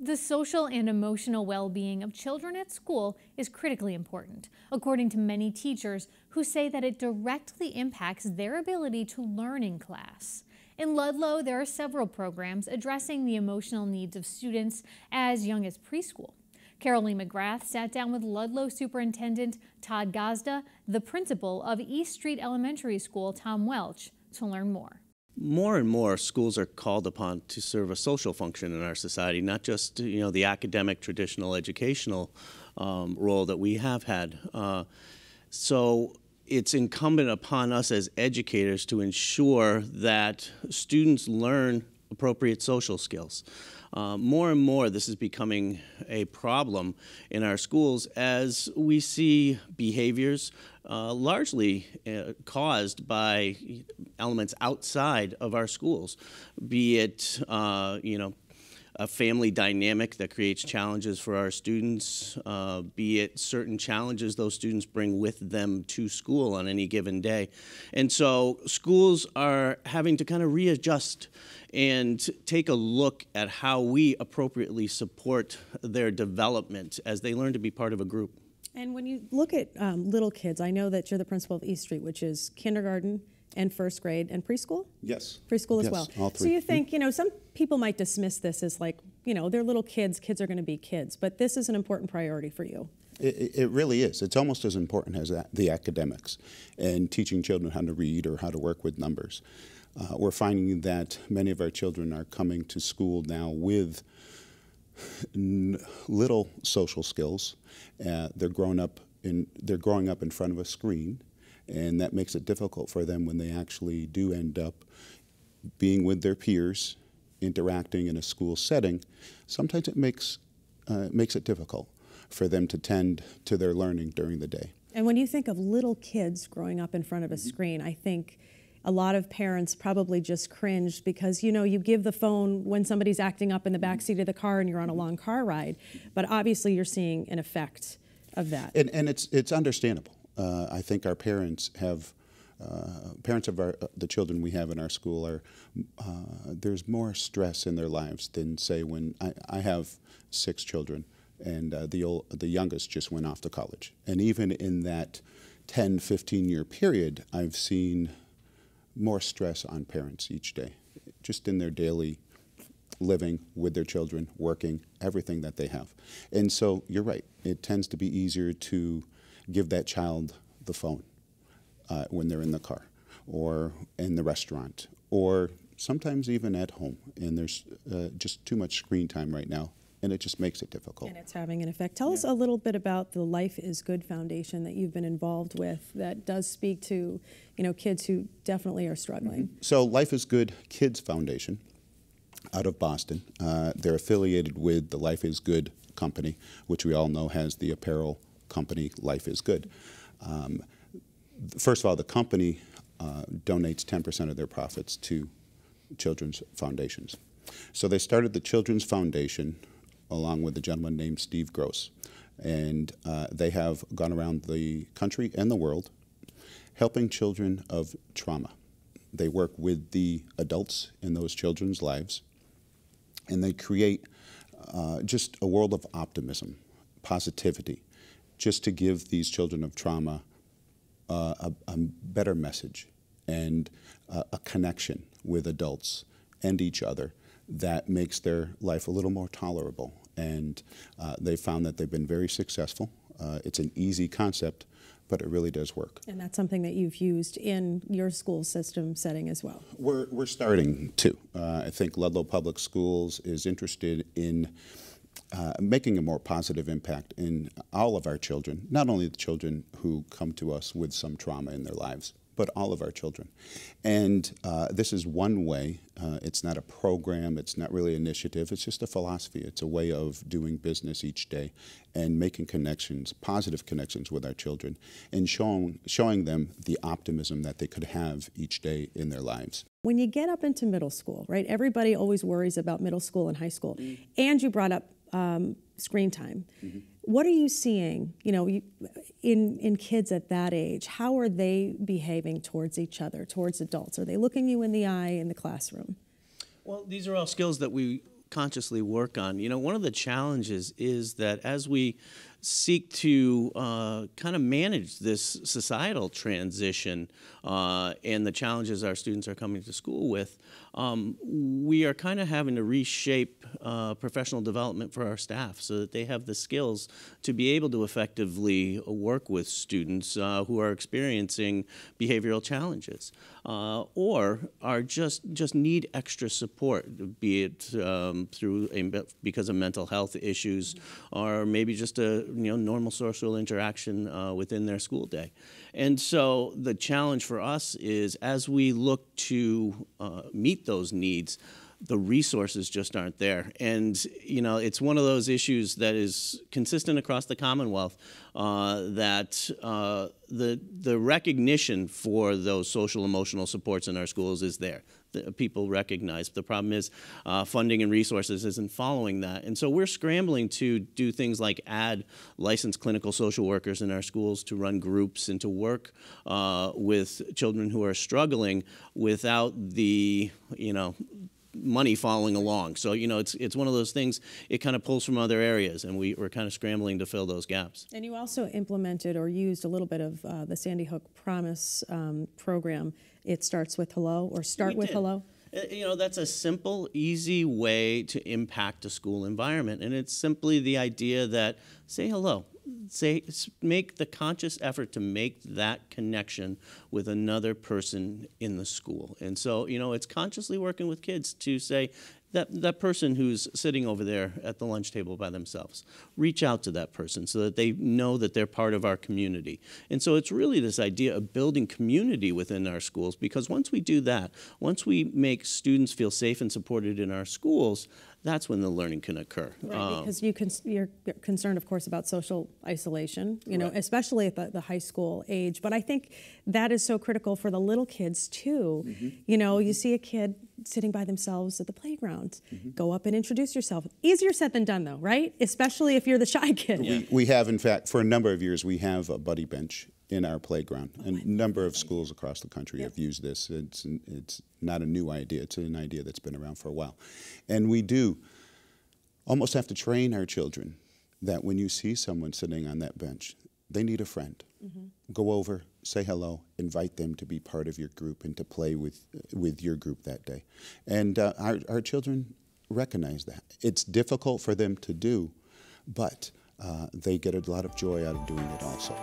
The social and emotional well-being of children at school is critically important, according to many teachers who say that it directly impacts their ability to learn in class. In Ludlow, there are several programs addressing the emotional needs of students as young as preschool. Carolee McGrath sat down with Ludlow Superintendent Todd Gazda, the principal of East Street Elementary School, Tom Welch, to learn more. More and more schools are called upon to serve a social function in our society, not just the academic, traditional, educational role that we have had. So it's incumbent upon us as educators to ensure that students learn appropriate social skills. More and more, this is becoming a problem in our schools as we see behaviors largely caused by elements outside of our schools, be it, a family dynamic that creates challenges for our students, be it certain challenges those students bring with them to school on any given day. And so schools are having to kind of readjust and take a look at how we appropriately support their development as they learn to be part of a group. And when you look at little kids, I know that you're the principal of East Street, which is kindergarten and first grade and preschool? Yes. Preschool as yes, well. All three. So you think, some people might dismiss this as like, they're little kids, kids are going to be kids, but this is an important priority for you. It really is. It's almost as important as the academics and teaching children how to read or how to work with numbers. We're finding that many of our children are coming to school now with little social skills. They're growing up in front of a screen, and that makes it difficult for them when they actually do end up being with their peers, interacting in a school setting. Sometimes it makes it difficult for them to tend to their learning during the day. And when you think of little kids growing up in front of a screen, I think a lot of parents probably just cringe because, you give the phone when somebody's acting up in the backseat of the car and you're on a long car ride. But obviously you're seeing an effect of that. And it's understandable. I think our parents have, parents of the children we have in our school are, there's more stress in their lives than, say, when I have 6 children and the youngest just went off to college. And even in that 10, 15-year period, I've seen more stress on parents each day, just in their daily living with their children, working, everything that they have. And so you're right, it tends to be easier to give that child the phone when they're in the car or in the restaurant or sometimes even at home. And there's just too much screen time right now, and it just makes it difficult. And it's having an effect. Tell us a little bit about the Life is Good Foundation that you've been involved with that does speak to, kids who definitely are struggling. So Life is Good Kids Foundation out of Boston. They're affiliated with the Life is Good company, which we all know has the apparel company Life is Good. First of all, the company donates 10% of their profits to children's foundations. So they started the Children's Foundation along with a gentleman named Steve Gross. And they have gone around the country and the world helping children of trauma. They work with the adults in those children's lives, and they create just a world of optimism, positivity, just to give these children of trauma a better message and a connection with adults and each other that makes their life a little more tolerable. And they found that they've been very successful. It's an easy concept, but it really does work. And that's something that you've used in your school system setting as well. We're starting to. I think Ludlow Public Schools is interested in making a more positive impact in all of our children, not only the children who come to us with some trauma in their lives, but all of our children. And this is one way. It's not a program. It's not really an initiative. It's just a philosophy. It's a way of doing business each day and making connections, positive connections with our children, and showing them the optimism that they could have each day in their lives. When you get up into middle school, right, everybody always worries about middle school and high school. Mm-hmm. And you brought up screen time. Mm-hmm. What are you seeing, in kids at that age? How are they behaving towards each other, towards adults? Are they looking you in the eye in the classroom? Well, these are all skills that we consciously work on. You know, one of the challenges is that as we seek to kind of manage this societal transition and the challenges our students are coming to school with, we are kind of having to reshape professional development for our staff so that they have the skills to be able to effectively work with students who are experiencing behavioral challenges or are just need extra support, be it because of mental health issues or maybe just a normal social interaction within their school day. And so the challenge for us is as we look to meet those needs, the resources just aren't there. And, it's one of those issues that is consistent across the Commonwealth that the recognition for those social emotional supports in our schools is there. People recognize. The problem is funding and resources isn't following that. And so we're scrambling to do things like add licensed clinical social workers in our schools to run groups and to work with children who are struggling without the, money following along. So, it's one of those things, it kind of pulls from other areas, and we're kind of scrambling to fill those gaps. And you also implemented or used a little bit of the Sandy Hook Promise program. It starts with hello, or start with hello. That's a simple, easy way to impact a school environment, and it's simply the idea that say hello. Make the conscious effort to make that connection with another person in the school. And so, it's consciously working with kids to say, that person who's sitting over there at the lunch table by themselves, reach out to that person so that they know that they're part of our community. And so it's really this idea of building community within our schools, because once we do that, once we make students feel safe and supported in our schools, that's when the learning can occur. Right, because you're concerned, of course, about social isolation, right. Especially at the high school age. But I think that is so critical for the little kids, too. Mm-hmm. You see a kid sitting by themselves at the playground. Mm-hmm. Go up and introduce yourself. Easier said than done, though, right? Especially if you're the shy kid. Yeah. We have, in fact, for a number of years, we have a buddy bench in our playground. A number of schools across the country have used this. It's not a new idea. It's an idea that's been around for a while. And we do almost have to train our children that when you see someone sitting on that bench, they need a friend. Mm-hmm. Go over, say hello, invite them to be part of your group and to play with your group that day. And our children recognize that. It's difficult for them to do, but they get a lot of joy out of doing it also.